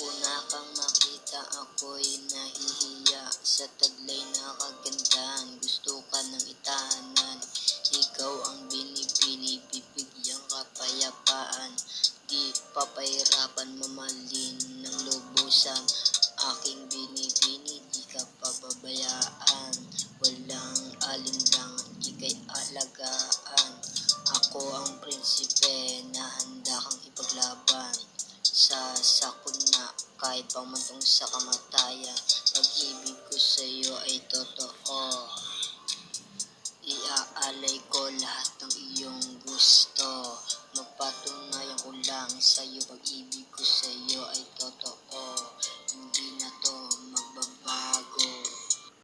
una kang makita ako'y nahihiya sa taglay na kagandahan. Gusto ka ng itahanan, ikaw ang binibini, bibigyang kapayapaan. Di papahirapan mamahalin ng lubusan, aking binibini di ka pababayaan. Walang alinlangan, ika'y alagaan. Ako ang prinsipe na handa kang ipaglaban. Sasakot na kahit pamantong sa kamatayan. Pag-ibig ko sa'yo ay totoo, iaalay ko lahat ng iyong gusto. Mapatunayan ko lang sa'yo, pag-ibig ko sa'yo